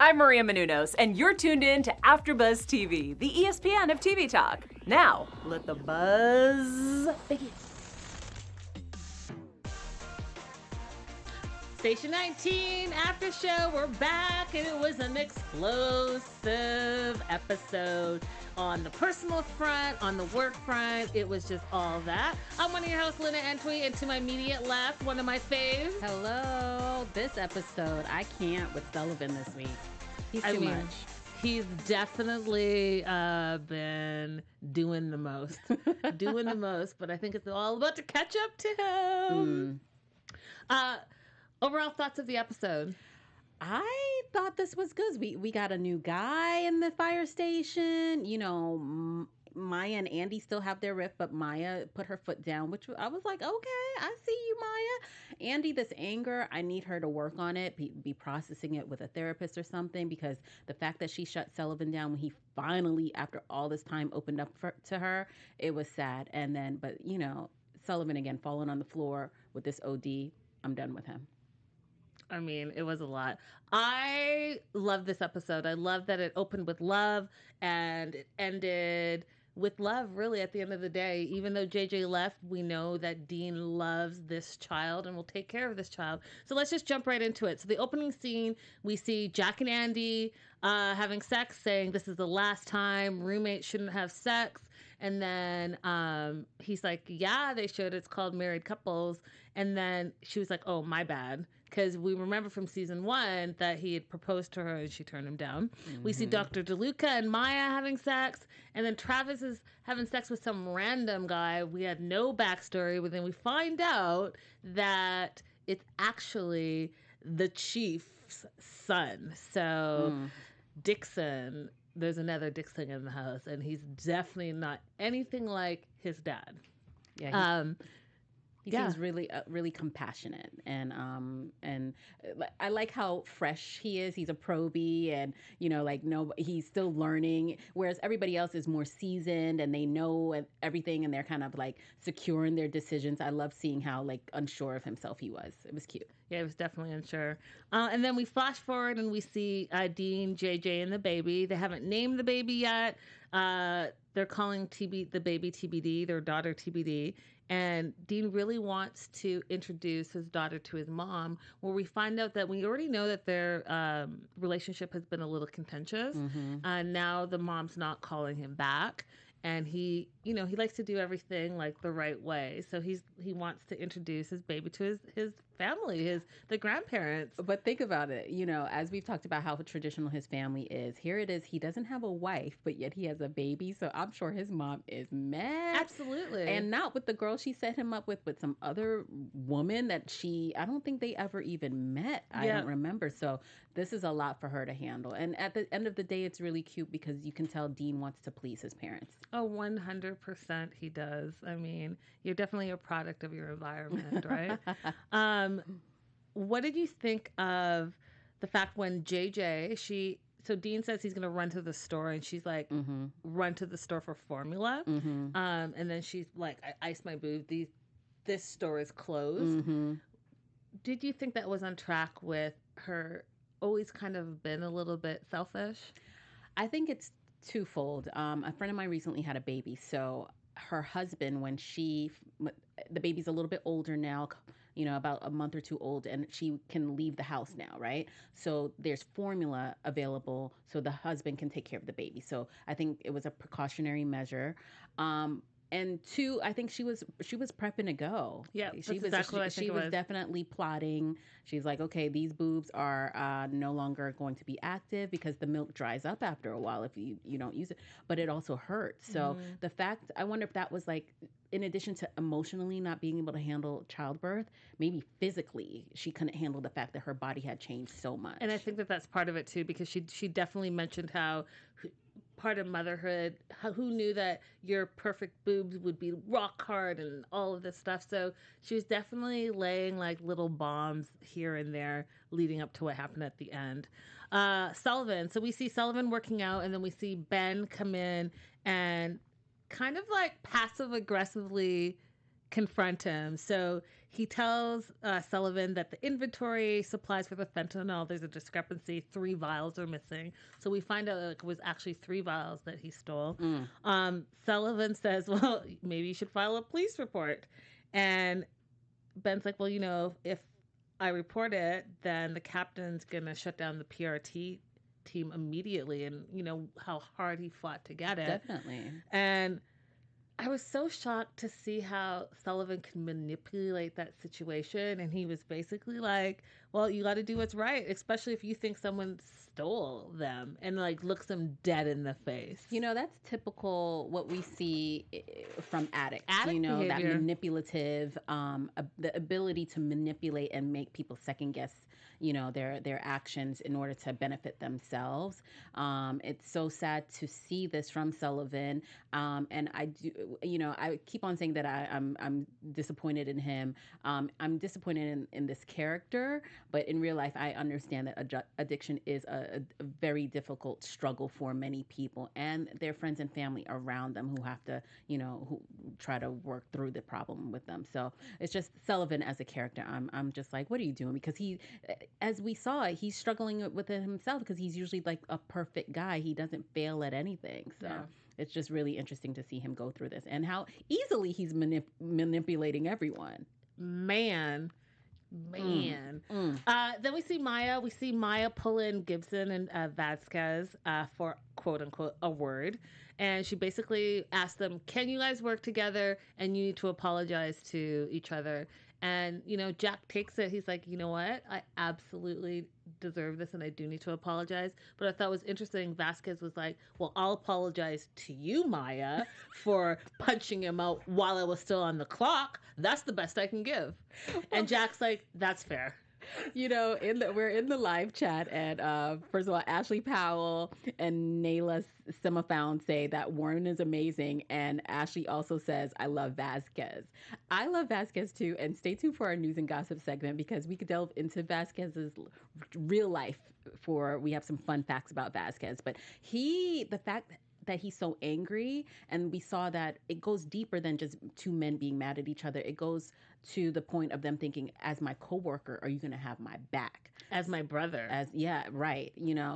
I'm Maria Menounos, and you're tuned in to AfterBuzz TV, the ESPN of TV talk. Now, let the buzz begin. Station 19, after show, we're back, and it was an explosive episode. On the personal front, on the work front, it was just all that. I'm one of your hosts, Linda Antwi, and to my immediate left, one of my faves. Hello. This episode, I can't with Sullivan this week. He's too much. He's definitely been doing the most. But I think it's all about to catch up to him. Overall thoughts of the episode? I thought this was good. We got a new guy in the fire station. You know, Maya and Andy still have their rift, but Maya put her foot down, which I was like, okay, I see you, Maya. Andy, this anger, I need her to work on it, be processing it with a therapist or something, because the fact that she shut Sullivan down when he finally, after all this time, opened up to her, it was sad. And then, but, you know, Sullivan again falling on the floor with this OD, I'm done with him. I mean, it was a lot. I love this episode. I love that it opened with love and it ended with love, really, at the end of the day. Even though JJ left, we know that Dean loves this child and will take care of this child. So let's just jump right into it. So the opening scene, we see Jack and Andy having sex, saying this is the last time roommates shouldn't have sex. And then he's like, yeah, they should. It's called Married Couples. And then she was like, oh, my bad. Because we remember from season 1 that he had proposed to her and she turned him down. Mm-hmm. We see Dr. DeLuca and Maya having sex. And then Travis is having sex with some random guy. We had no backstory. But then we find out that it's actually the chief's son. So Dixon, there's another Dixon in the house. And he's definitely not anything like his dad. Yeah. He seems really compassionate, and I like how fresh he is. He's a probie, and you know, like he's still learning. Whereas everybody else is more seasoned, and they know everything, and they're kind of like secure in their decisions. I love seeing how like unsure of himself he was. It was cute. Yeah, he was definitely unsure. And then we flash forward, and we see Dean, JJ, and the baby. They haven't named the baby yet. They're calling the baby TBD, their daughter TBD. And Dean really wants to introduce his daughter to his mom, where we find out that we already know that their relationship has been a little contentious. Mm-hmm. Now the mom's not calling him back. And he likes to do everything like the right way. So he wants to introduce his baby to his family, the grandparents. But think about it, as we've talked about how traditional his family is. Here it is, he doesn't have a wife, but yet he has a baby. So I'm sure his mom is mad. Absolutely. And not with the girl she set him up with some other woman that I don't think they ever even met. I don't remember. So this is a lot for her to handle. And at the end of the day, it's really cute because you can tell Dean wants to please his parents. Oh, 100% he does. I mean, you're definitely a product of your environment, right? What did you think of the fact when so Dean says he's going to run to the store, and she's like, run to the store for formula. Mm-hmm. And then she's like, I iced my boob. This store is closed. Mm-hmm. Did you think that was on track with her always kind of been a little bit selfish? I think it's twofold. A friend of mine recently had a baby, so her husband, when the baby's a little bit older now, about a month or two old, and she can leave the house now, right? So there's formula available so the husband can take care of the baby. So I think it was a precautionary measure. And two, I think she was prepping to go. Yeah, she was definitely plotting. She's like, okay, these boobs are no longer going to be active because the milk dries up after a while if you don't use it. But it also hurts. So the fact, I wonder if that was like, in addition to emotionally not being able to handle childbirth, maybe physically she couldn't handle the fact that her body had changed so much. And I think that that's part of it too, because she definitely mentioned how part of motherhood, who knew that your perfect boobs would be rock hard and all of this stuff. So she was definitely laying like little bombs here and there leading up to what happened at the end. Sullivan. So we see Sullivan working out, and then we see Ben come in and kind of like passive aggressively confront him. So he tells Sullivan that the inventory supplies for the fentanyl, there's a discrepancy. 3 vials are missing. So we find out it was actually 3 vials that he stole. Sullivan says, well, maybe you should file a police report. And Ben's like, well, if I report it, then the captain's going to shut down the PRT team immediately. And how hard he fought to get it. Definitely. And I was so shocked to see how Sullivan could manipulate that situation. And he was basically like, well, you got to do what's right, especially if you think someone stole them, and like looks them dead in the face. That's typical what we see from addicts. Addict that behavior. manipulative, the ability to manipulate and make people second guess their actions in order to benefit themselves. It's so sad to see this from Sullivan, and I do I keep on saying that I'm disappointed in him. I'm disappointed in this character, but in real life I understand that addiction is a very difficult struggle for many people and their friends and family around them who have to who try to work through the problem with them. So it's just Sullivan as a character, I'm just like, what are you doing? Because he, as we saw, he's struggling with it himself because he's usually like a perfect guy. He doesn't fail at anything. So Yeah. it's just really interesting to see him go through this and how easily he's manipulating everyone. Man. Then we see Maya. We see Maya pull in Gibson and Vasquez for quote unquote a word. And she basically asked them, can you guys work together? And you need to apologize to each other. And, Jack takes it. He's like, you know what? I absolutely deserve this and I do need to apologize. But I thought it was interesting. Vasquez was like, well, I'll apologize to you, Maya, for punching him out while I was still on the clock. That's the best I can give. And Jack's like, that's fair. We're in the live chat, and first of all, Ashley Powell and Nayla Semafound say that Warren is amazing, and Ashley also says, I love Vasquez. I love Vasquez too, and stay tuned for our news and gossip segment because we could delve into Vasquez's real life we have some fun facts about Vasquez, but the fact that he's so angry, and we saw that it goes deeper than just two men being mad at each other. It goes to the point of them thinking, as my coworker, are you going to have my back? As my brother. Right.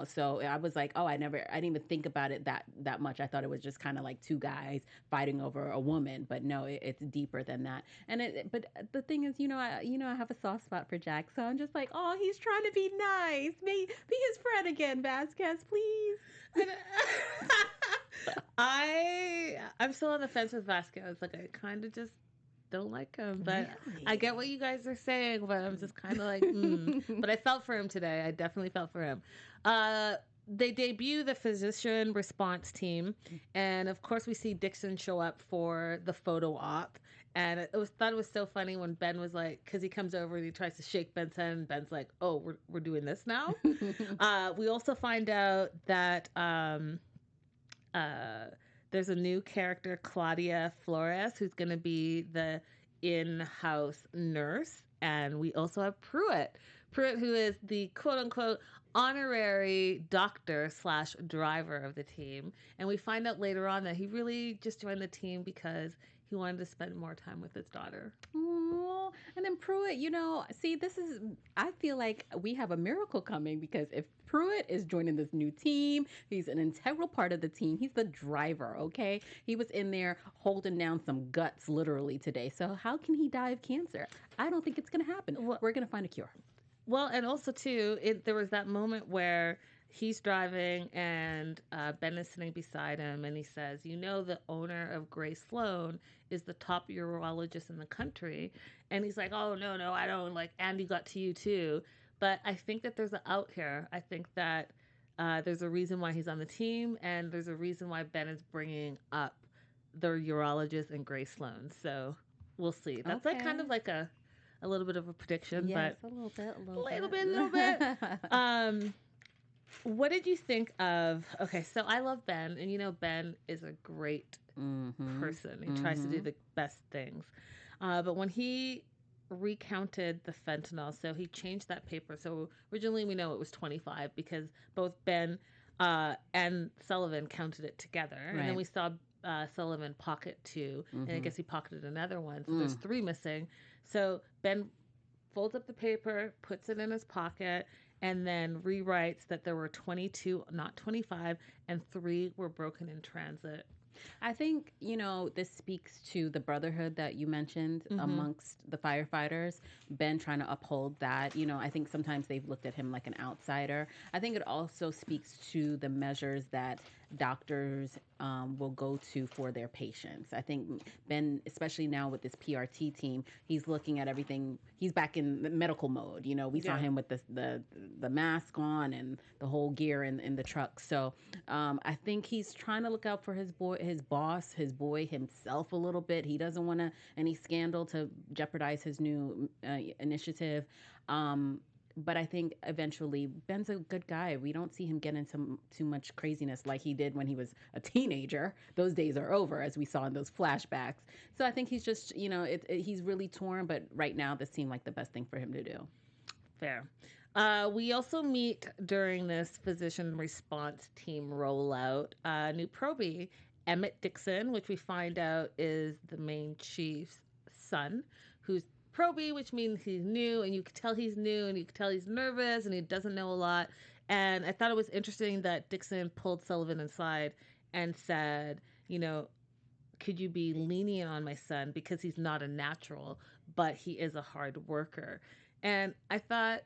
So I was like, I didn't even think about it that much. I thought it was just kind of like two guys fighting over a woman, but no, it's deeper than that. But the thing is, I have a soft spot for Jack, so I'm just like, oh, he's trying to be nice. Be his friend again, Vasquez, please. I'm still on the fence with Vasquez. Like, I kind of just don't like him, but really? I get what you guys are saying, but I'm just kind of like, But I felt for him today. I definitely felt for him. They debut the physician response team, and of course we see Dixon show up for the photo op. And thought it was so funny when Ben was like, because he comes over and he tries to shake Ben's hand, and Ben's like, oh, we're doing this now. We also find out that there's a new character, Claudia Flores, who's going to be the in-house nurse. And we also have Pruitt, who is the quote-unquote honorary doctor / driver of the team. And we find out later on that he really just joined the team because he wanted to spend more time with his daughter. Oh, and then Pruitt, I feel like we have a miracle coming because if Pruitt is joining this new team, he's an integral part of the team. He's the driver, okay? He was in there holding down some guts literally today. So how can he die of cancer? I don't think it's going to happen. We're going to find a cure. Well, and also, too, there was that moment where he's driving and Ben is sitting beside him and he says, the owner of Gray Sloan is the top urologist in the country. And he's like, oh, no, I don't. Like, Andy got to you, too. But I think that there's an out here. I think that there's a reason why he's on the team, and there's a reason why Ben is bringing up the urologist and Gray Sloan. So we'll see. That's like kind of like a little bit of a prediction. Yes, but a little bit. A little bit. What did you think of? Okay, so I love Ben, and Ben is a great person. He tries to do the best things. But when he recounted the fentanyl, so he changed that paper. So originally we know it was 25 because both Ben and Sullivan counted it together. Right. And then we saw Sullivan pocket 2, and I guess he pocketed another one. So there's 3 missing. So Ben folds up the paper, puts it in his pocket, and then rewrites that there were 22, not 25, and 3 were broken in transit. I think, this speaks to the brotherhood that you mentioned Mm-hmm. amongst the firefighters. Ben trying to uphold that. I think sometimes they've looked at him like an outsider. I think it also speaks to the measures that doctors will go to for their patients. I think Ben, especially now with this PRT team, he's looking at everything. He's back in the medical mode. We saw Yeah. him with the mask on and the whole gear in the truck. So I think he's trying to look out for his boss, his boy himself a little bit. He doesn't want any scandal to jeopardize his new initiative. But I think eventually Ben's a good guy. We don't see him get into too much craziness like he did when he was a teenager. Those days are over, as we saw in those flashbacks. So I think he's just, he's really torn. But right now, this seemed like the best thing for him to do. Fair. We also meet during this physician response team rollout new probie, Emmett Dixon, which we find out is the main chief's son, who's probie, which means he's new, and you can tell he's new, and you can tell he's nervous, and he doesn't know a lot. And I thought it was interesting that Dixon pulled Sullivan aside and said, could you be lenient on my son because he's not a natural, but he is a hard worker. And I thought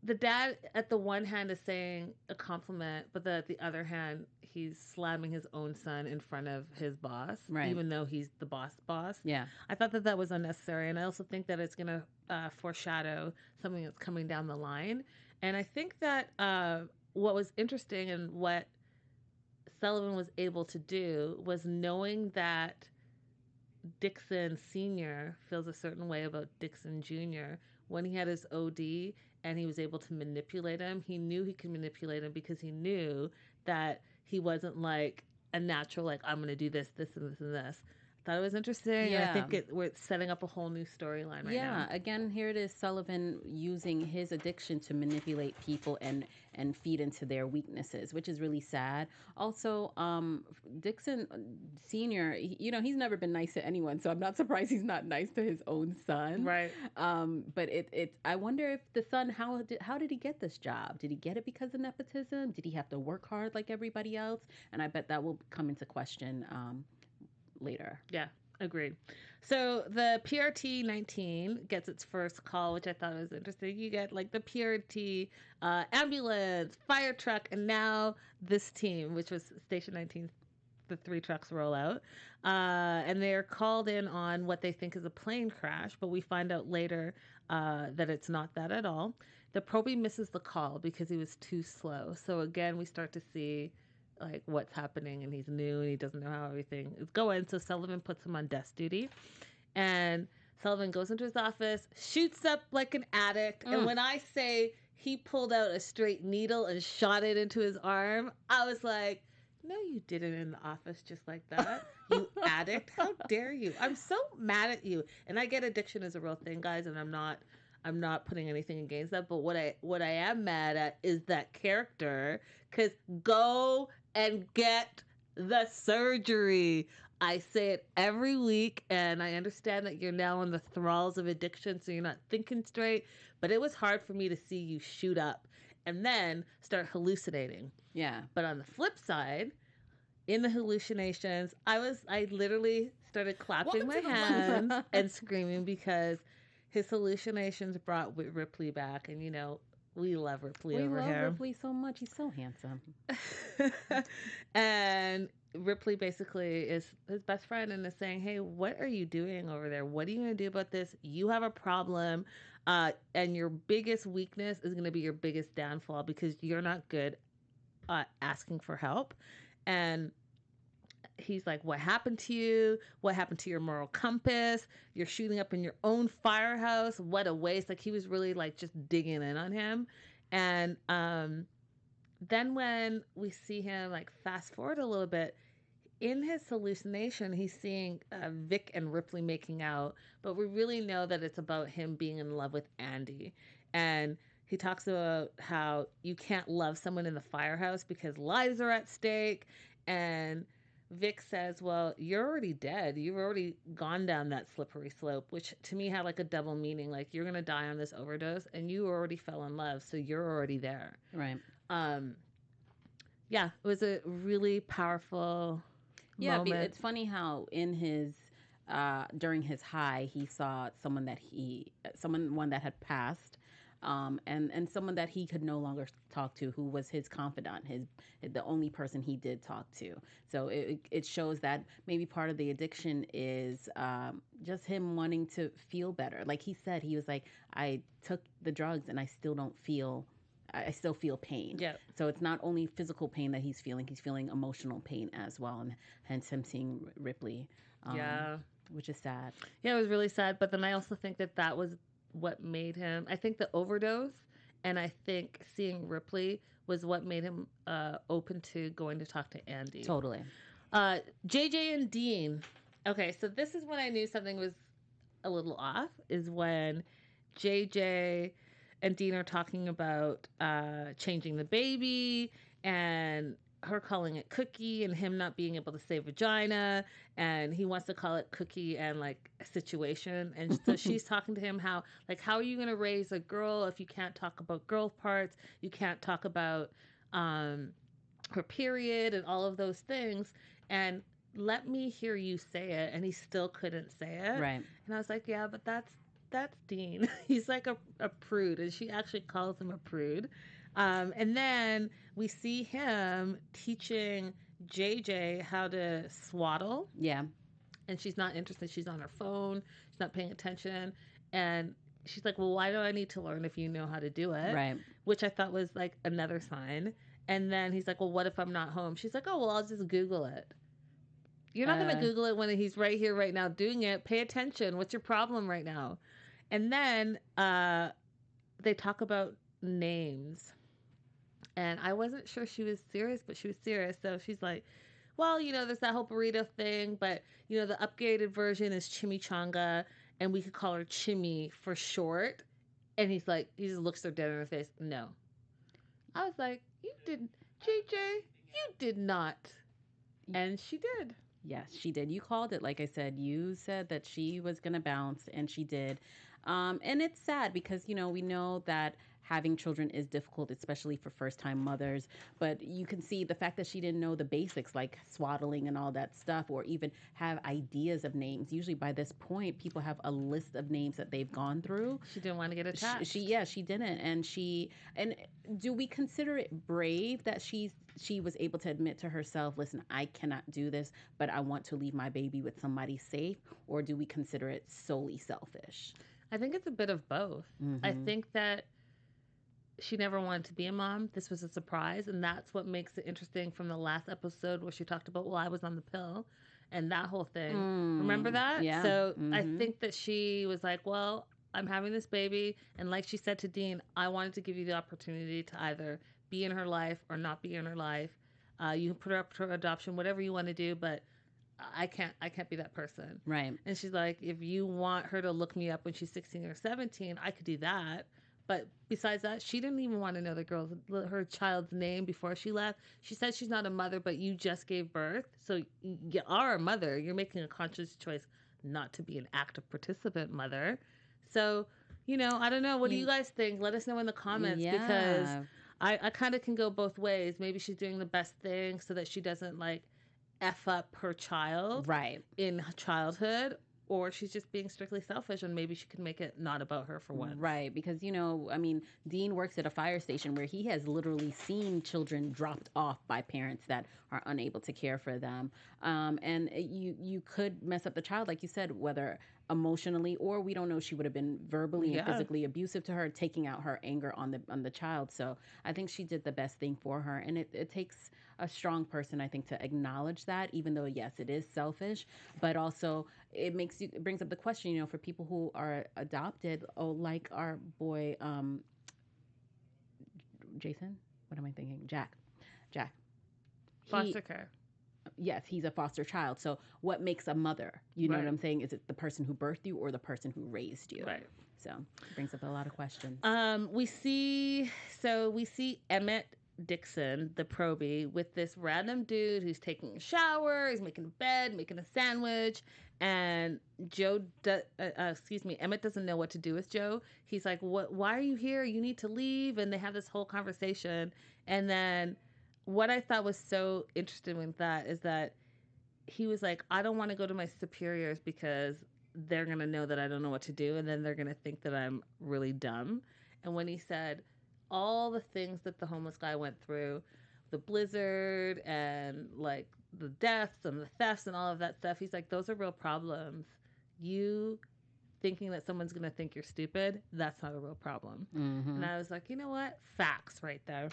the dad at the one hand is saying a compliment, but at the other hand, he's slamming his own son in front of his boss, Right. even though he's the boss. Yeah. I thought that was unnecessary, and I also think that it's going to foreshadow something that's coming down the line. And I think that what was interesting and what Sullivan was able to do was knowing that Dixon Sr. feels a certain way about Dixon Jr. When he had his OD and he was able to manipulate him, he knew he could manipulate him because he knew that he wasn't like a natural, like, I'm going to do this, this, and this, and this. I thought it was interesting. Yeah. And I think we're setting up a whole new storyline right now. Yeah, again, here it is, Sullivan using his addiction to manipulate people and feed into their weaknesses, which is really sad. Also, Dixon Sr., he's never been nice to anyone, so I'm not surprised he's not nice to his own son. Right. But I wonder if the son, how did he get this job? Did he get it because of nepotism? Did he have to work hard like everybody else? And I bet that will come into question later. Yeah, agreed. So the PRT 19 gets its first call, which I thought was interesting. You get like the PRT ambulance, fire truck, and now this team, which was Station 19, the 3 trucks roll out. And they're called in on what they think is a plane crash, but we find out later that it's not that at all. The probie misses the call because he was too slow. So again, we start to see like what's happening, and he's new and he doesn't know how everything is going. So Sullivan puts him on desk duty, and Sullivan goes into his office, shoots up like an addict. And when I say he pulled out a straight needle and shot it into his arm, I was like, no, you didn't in the office just like that. You addict. How dare you? I'm so mad at you. And I get addiction is a real thing, guys, and I'm not putting anything against that, but what I am mad at is that character, because go and get the surgery. I say it every week, and I understand that you're now in the thralls of addiction, so you're not thinking straight, but it was hard for me to see you shoot up and then start hallucinating. Yeah. But on the flip side, in the hallucinations, I literally started clapping my hands and screaming because his hallucinations brought Ripley back, and we love Ripley over here. We love Ripley so much. He's so handsome. And Ripley basically is his best friend and is saying, hey, what are you doing over there? What are you going to do about this? You have a problem, and your biggest weakness is going to be your biggest downfall because you're not good at asking for help. And he's like, what happened to you? What happened to your moral compass? You're shooting up in your own firehouse. What a waste. Like, he was really like just digging in on him. And then when we see him, like, fast forward a little bit, in his hallucination, he's seeing Vic and Ripley making out, but we really know that it's about him being in love with Andy. And he talks about how you can't love someone in the firehouse because lives are at stake. And Vic says, well, you're already dead. You've already gone down that slippery slope, which to me had like a double meaning. Like, you're going to die on this overdose and you already fell in love. So you're already there. Right. Um, yeah, it was a really powerful moment. It's funny how in his during his high he saw someone that had passed, and someone that he could no longer talk to, who was his confidant, the only person he did talk to. So it shows that maybe part of the addiction is just him wanting to feel better. Like he said, he was like, I took the drugs and I still don't feel. I still feel pain. Yeah. So it's not only physical pain that he's feeling emotional pain as well. And hence him seeing Ripley. Yeah. Which is sad. Yeah, it was really sad. But then I also think that was what made him, I think the overdose and I think seeing Ripley was what made him open to going to talk to Andy. Totally. JJ and Dean. Okay, so this is when I knew something was a little off, is when JJ and Dean are talking about changing the baby and her calling it Cookie and him not being able to say vagina, and he wants to call it Cookie and like a situation. And so she's talking to him how are you going to raise a girl if you can't talk about girl parts, you can't talk about her period and all of those things, and let me hear you say it. And he still couldn't say it. Right. And I was like, yeah, but that's Dean. He's like a prude, and she actually calls him a prude. And then we see him teaching JJ how to swaddle. Yeah. And she's not interested. She's on her phone. She's not paying attention. And she's like, well, why do I need to learn if you know how to do it? Right. Which I thought was like another sign. And then he's like, well, what if I'm not home? She's like, oh, well, I'll just Google it. You're not going to Google it when he's right here, right now doing it. Pay attention. What's your problem right now? And then they talk about names. And I wasn't sure she was serious, but she was serious. So she's like, well, there's that whole burrito thing, but, the upgraded version is chimichanga, and we could call her Chimmy for short. And he's like, he just looks her dead in her face. No. I was like, you didn't, JJ, you did not. And she did. Yes, she did. You called it. Like I said, you said that she was going to bounce, and she did. And it's sad because, we know that having children is difficult, especially for first-time mothers. But you can see the fact that she didn't know the basics, like swaddling and all that stuff, or even have ideas of names. Usually by this point, people have a list of names that they've gone through. She didn't want to get attached. She didn't. And do we consider it brave that she was able to admit to herself, listen, I cannot do this, but I want to leave my baby with somebody safe? Or do we consider it solely selfish? I think it's a bit of both. Mm-hmm. I think that she never wanted to be a mom. This was a surprise. And that's what makes it interesting from the last episode where she talked about, well, I was on the pill and that whole thing. Remember that? Yeah. So I think that she was like, well, I'm having this baby. And like she said to Dean, I wanted to give you the opportunity to either be in her life or not be in her life. You can put her up for adoption, whatever you want to do, but I can't be that person. Right. And she's like, if you want her to look me up when she's 16 or 17, I could do that. But besides that, she didn't even want to know her child's name before she left. She said she's not a mother, but you just gave birth. So you are a mother. You're making a conscious choice not to be an active participant mother. So, I don't know. What do you guys think? Let us know in the comments because I kind of can go both ways. Maybe she's doing the best thing so that she doesn't F up her child in childhood. Or she's just being strictly selfish, and maybe she could make it not about her for once. Right, because, Dean works at a fire station where he has literally seen children dropped off by parents that are unable to care for them. And you could mess up the child, like you said, whether emotionally or we don't know, she would have been verbally and physically abusive to her, taking out her anger on the child. So I think she did the best thing for her. And it takes a strong person, I think, to acknowledge that, even though, yes, it is selfish, but also it brings up the question, for people who are adopted, like our boy, Jason, what am I thinking? Jack. Foster care. Yes, he's a foster child. So what makes a mother? You know what I'm saying? Is it the person who birthed you or the person who raised you? Right. So it brings up a lot of questions. We see Emmett Dixon, the probie, with this random dude who's taking a shower, he's making a bed, making a sandwich, and Emmett doesn't know what to do with Joe. He's like, "What? Why are you here? You need to leave." And they have this whole conversation. And then, what I thought was so interesting with that is that he was like, "I don't want to go to my superiors because they're gonna know that I don't know what to do, and then they're gonna think that I'm really dumb." And when he said all the things that the homeless guy went through, the blizzard and like the deaths and the thefts and all of that stuff, he's like, those are real problems. You thinking that someone's going to think you're stupid, that's not a real problem. Mm-hmm. And I was like, you know what? Facts right there.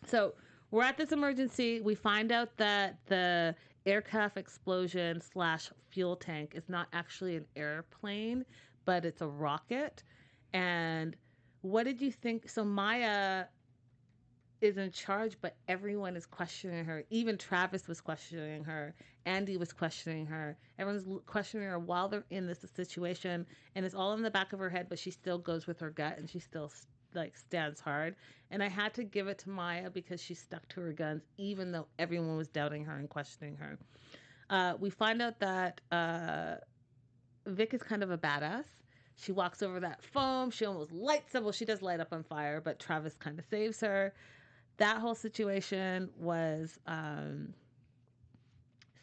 So we're at this emergency. We find out that the aircraft explosion / fuel tank is not actually an airplane, but it's a rocket. And what did you think? So Maya is in charge, but everyone is questioning her. Even Travis was questioning her. Andy was questioning her. Everyone's questioning her while they're in this situation, and it's all in the back of her head, but she still goes with her gut, and she still like stands hard. And I had to give it to Maya because she stuck to her guns, even though everyone was doubting her and questioning her. We find out that Vic is kind of a badass. She walks over that foam. She almost lights up. Well, she does light up on fire, but Travis kind of saves her. That whole situation was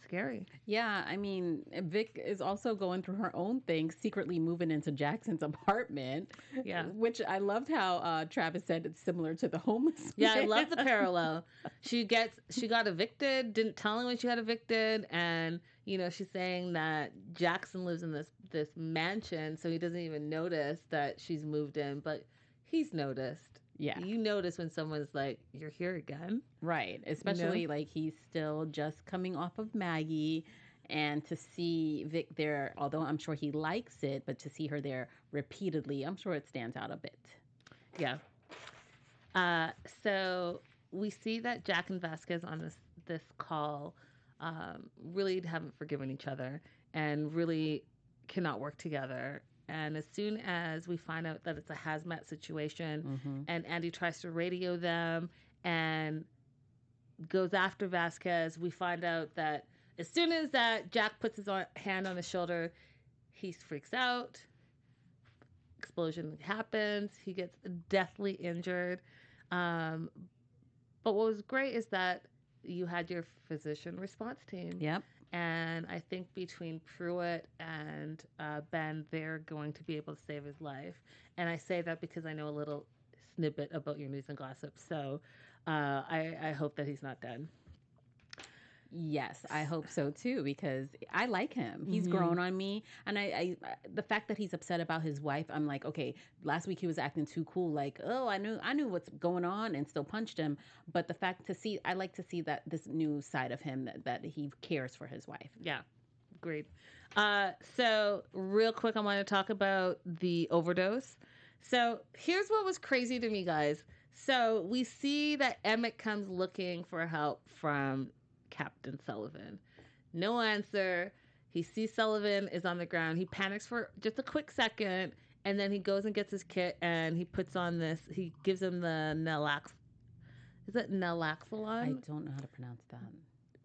scary. Yeah, I mean, Vic is also going through her own thing, secretly moving into Jackson's apartment. Yeah. Which I loved how Travis said it's similar to the homeless Yeah, I man. love the parallel. She got evicted, didn't tell him when she got evicted, and she's saying that Jackson lives in this mansion, so he doesn't even notice that she's moved in, but he's noticed. Yeah. You notice when someone's like, you're here again. Right. Especially like he's still just coming off of Maggie, and to see Vic there, although I'm sure he likes it, but to see her there repeatedly, I'm sure it stands out a bit. Yeah. So we see that Jack and Vasquez on this call really haven't forgiven each other and really cannot work together. And as soon as we find out that it's a hazmat situation, and Andy tries to radio them and goes after Vasquez, we find out that as soon as that Jack puts his hand on his shoulder, he freaks out. Explosion happens. He gets deathly injured. But what was great is that you had your physician response team. Yep. And I think between Pruitt and Ben, they're going to be able to save his life. And I say that because I know a little snippet about your news and gossip. So I hope that he's not dead. Yes, I hope so too, because I like him. He's grown on me, and I the fact that he's upset about his wife, I'm like, okay, last week he was acting too cool, like, oh, I knew what's going on, and still punched him. But the fact I like to see that this new side of him, that he cares for his wife. Yeah, agreed. So real quick, I want to talk about the overdose. So here's what was crazy to me, guys. So we see that Emmett comes looking for help from Captain Sullivan. No answer. He sees Sullivan is on the ground. He panics for just a quick second, and then he goes and gets his kit, and he puts on this. He gives him the Is it naloxone? I don't know how to pronounce that.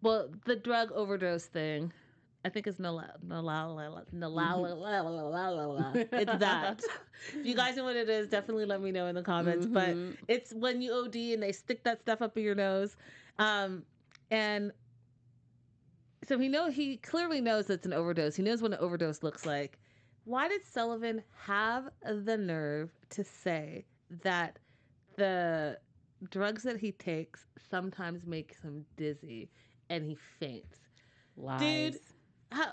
Well, the drug overdose thing. I think it's It's that. If you guys know what it is, definitely let me know in the comments. But it's when you OD and they stick that stuff up in your nose. And so he clearly knows it's an overdose. He knows what an overdose looks like. Why did Sullivan have the nerve to say that the drugs that he takes sometimes make him dizzy and he faints? Lies. Dude, I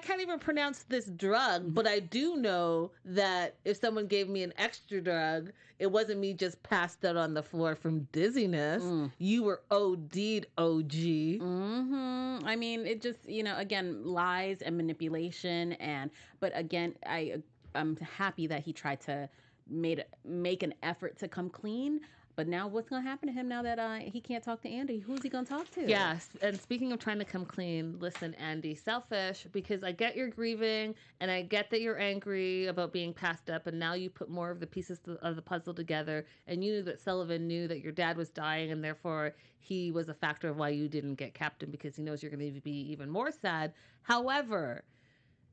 can't even pronounce this drug, but I do know that if someone gave me an extra drug, it wasn't me just passed out on the floor from dizziness. You were OD'd, OG. I mean, it just, again, lies and manipulation. But again, I'm happy that he tried to make an effort to come clean. But now what's going to happen to him now that he can't talk to Andy? Who's he going to talk to? Yes. And speaking of trying to come clean, listen, Andy, selfish, because I get you're grieving and I get that you're angry about being passed up. And now you put more of the pieces of the puzzle together. And you knew that Sullivan knew that your dad was dying. And therefore, he was a factor of why you didn't get captain, because he knows you're going to be even more sad. However,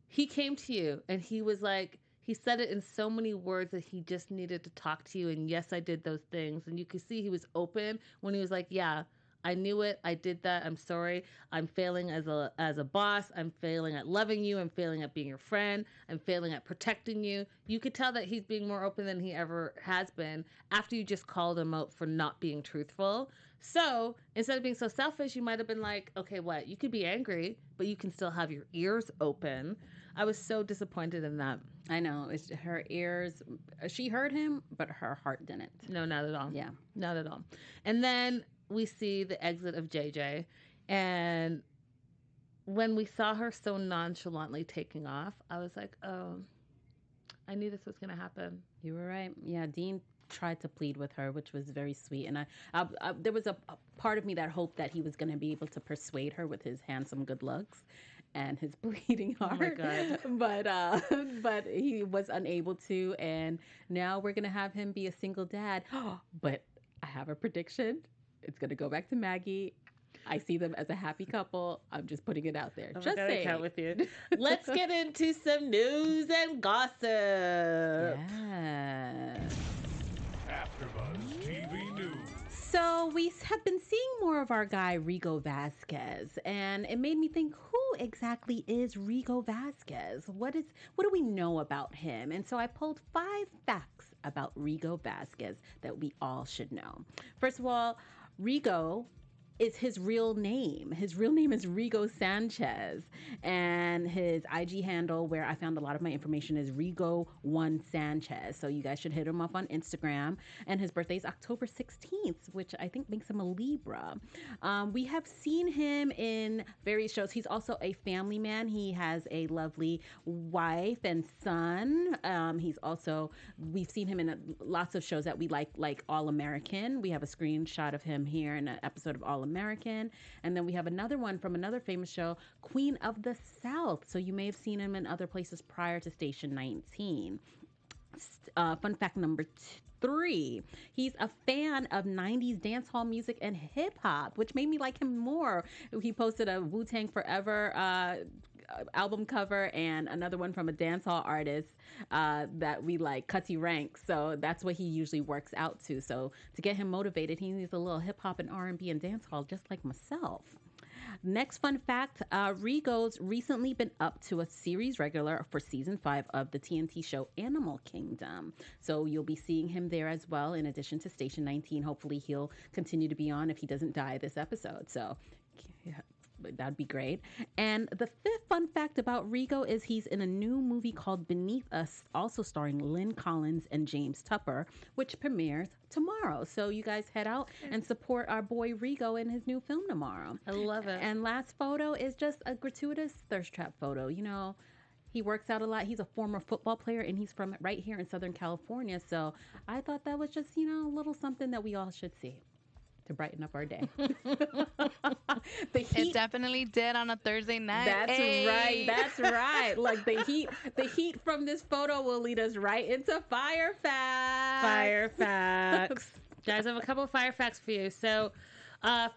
he came to you and he was like, he said it in so many words that he just needed to talk to you. And yes, I did those things. And you could see he was open when he was like, yeah, I knew it. I did that. I'm sorry. I'm failing as a boss. I'm failing at loving you. I'm failing at being your friend. I'm failing at protecting you. You could tell that he's being more open than he ever has been after you just called him out for not being truthful. So instead of being so selfish, you might have been like, okay, what? You could be angry, but you can still have your ears open. I was so disappointed in that. I know. It's her ears. She heard him, but her heart didn't. No, not at all. Yeah. Not at all. And then we see the exit of JJ. And when we saw her so nonchalantly taking off, I was like, oh, I knew this was going to happen. You were right. Yeah, Dean tried to plead with her, which was very sweet. And I there was a part of me that hoped that he was going to be able to persuade her with his handsome good looks and his bleeding heart. Oh my God. But he was unable to, and now we're gonna have him be a single dad. But I have a prediction. It's gonna go back to Maggie. I see them as a happy couple. I'm just putting it out there. Oh just saying. Count with you. Let's get into some news and gossip. Yes. AfterBuzz TV News. So we have been seeing more of our guy Rigo Vasquez, and it made me think, who exactly is Rigo Vasquez? What do we know about him? And so I pulled 5 facts about Rigo Vasquez that we all should know. First of all, Rigo is his real name. His real name is Rigo Sanchez, and his IG handle, where I found a lot of my information, is Rigo1 Sanchez. So you guys should hit him up on Instagram. And his birthday is October 16th, which I think makes him a Libra. We have seen him in various shows. He's also a family man. He has a lovely wife and son. We've seen him in lots of shows that we like All American. We have a screenshot of him here in an episode of All American. And then we have another one from another famous show, Queen of the South. So you may have seen him in other places prior to Station 19. Fun fact number 3, he's a fan of 90s dance hall music and hip hop, which made me like him more. He posted a Wu-Tang Forever album cover and another one from a dancehall artist that we like, Cutty Rank. So that's what he usually works out to. So to get him motivated, he needs a little hip hop and R&B and dancehall, just like myself. Next fun fact, Rigo's recently been up to a series regular for season 5 of the TNT show Animal Kingdom. So you'll be seeing him there as well, in addition to Station 19. Hopefully he'll continue to be on if he doesn't die this episode. So yeah, that'd be great. And the 5th fun fact about Rigo is he's in a new movie called Beneath Us, also starring Lynn Collins and James Tupper, which premieres tomorrow. So you guys head out and support our boy Rigo in his new film tomorrow. I love it. And last photo is just a gratuitous thirst trap photo. You know, he works out a lot. He's a former football player, and he's from right here in Southern California. So I thought that was just, a little something that we all should see to brighten up our day. It definitely did on a Thursday night. That's right. That's right. Like the heat from this photo will lead us right into fire facts. Fire facts. Guys, I have a couple of fire facts for you. So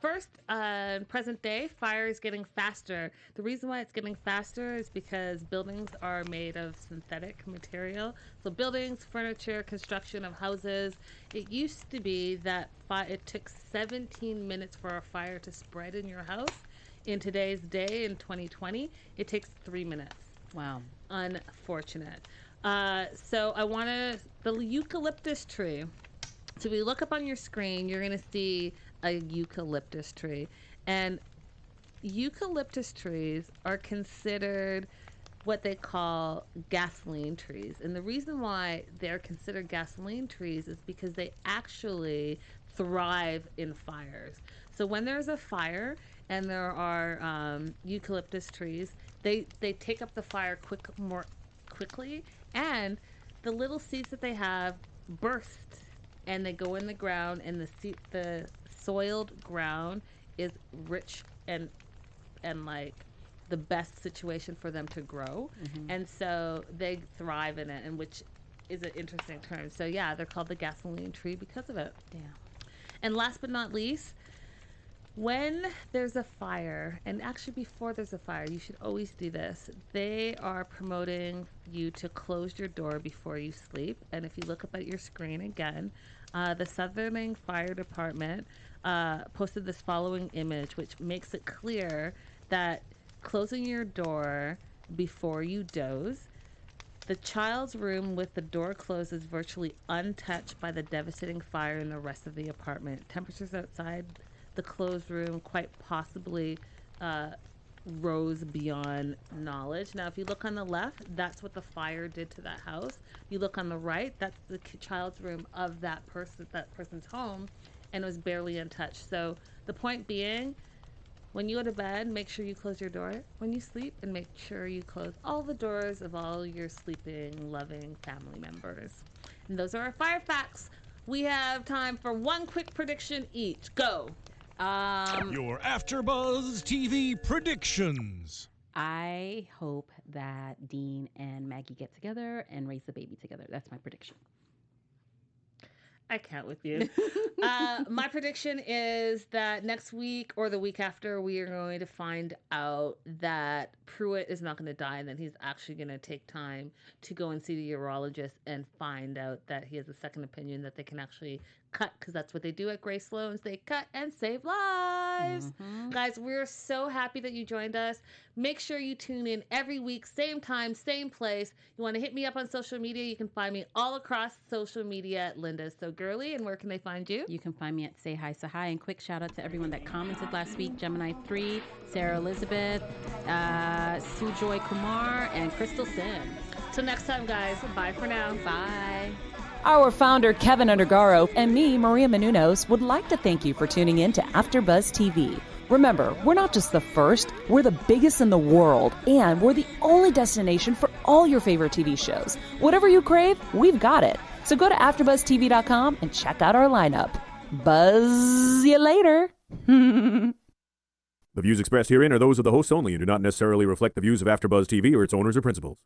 first, in present day, fire is getting faster. The reason why it's getting faster is because buildings are made of synthetic material. So buildings, furniture, construction of houses. It used to be that it took 17 minutes for a fire to spread in your house. In today's day, in 2020, it takes 3 minutes. Wow. Unfortunate. So the eucalyptus tree. So if you look up on your screen, you're going to see a eucalyptus tree. And eucalyptus trees are considered what they call gasoline trees. And the reason why they're considered gasoline trees is because they actually thrive in fires. So when there's a fire and there are eucalyptus trees, they take up the fire more quickly, and the little seeds that they have burst and they go in the ground, and the soiled ground is rich and like the best situation for them to grow. And so they thrive in it, and which is an interesting term. So yeah, they're called the gasoline tree because of it. Yeah. And last but not least, when there's a fire, and actually before there's a fire, you should always do this. They are promoting you to close your door before you sleep. And if you look up at your screen again, the Southern Fire Department posted this following image, which makes it clear that closing your door before you doze, the child's room with the door closed is virtually untouched by the devastating fire in the rest of the apartment. Temperatures outside the closed room quite possibly rose beyond knowledge. Now, if you look on the left, that's what the fire did to that house. You look on the right, that's the child's room of that person's home, and it was barely untouched. So the point being, when you go to bed, make sure you close your door when you sleep, and make sure you close all the doors of all your sleeping, loving family members. And those are our fire facts. We have time for one quick prediction each. Go. Your AfterBuzz TV predictions. I hope that Dean and Maggie get together and raise the baby together. That's my prediction. I can't with you. My prediction is that next week or the week after, we are going to find out that Pruitt is not going to die, and that he's actually going to take time to go and see the urologist and find out that he has a second opinion that they can actually cut, because that's what they do at Grace Sloan's. They cut and save lives. Guys, we're so happy that you joined us. Make sure you tune in every week, same time, same place. You want to hit me up on social media, you can find me all across social media at Linda So Girly. And where can they find you? You can find me at Say Hi Tsahai. And quick shout out to everyone that commented last week: Gemini 3, Sarah Elizabeth, Sujoy Kumar, and Crystal Sims. Till next time, guys. Bye for now. Bye. Our founder, Keven Undergaro, and me, Maria Menounos, would like to thank you for tuning in to AfterBuzz TV. Remember, we're not just the first, we're the biggest in the world, and we're the only destination for all your favorite TV shows. Whatever you crave, we've got it. So go to AfterBuzzTV.com and check out our lineup. Buzz you later. The views expressed herein are those of the hosts only and do not necessarily reflect the views of AfterBuzz TV or its owners or principals.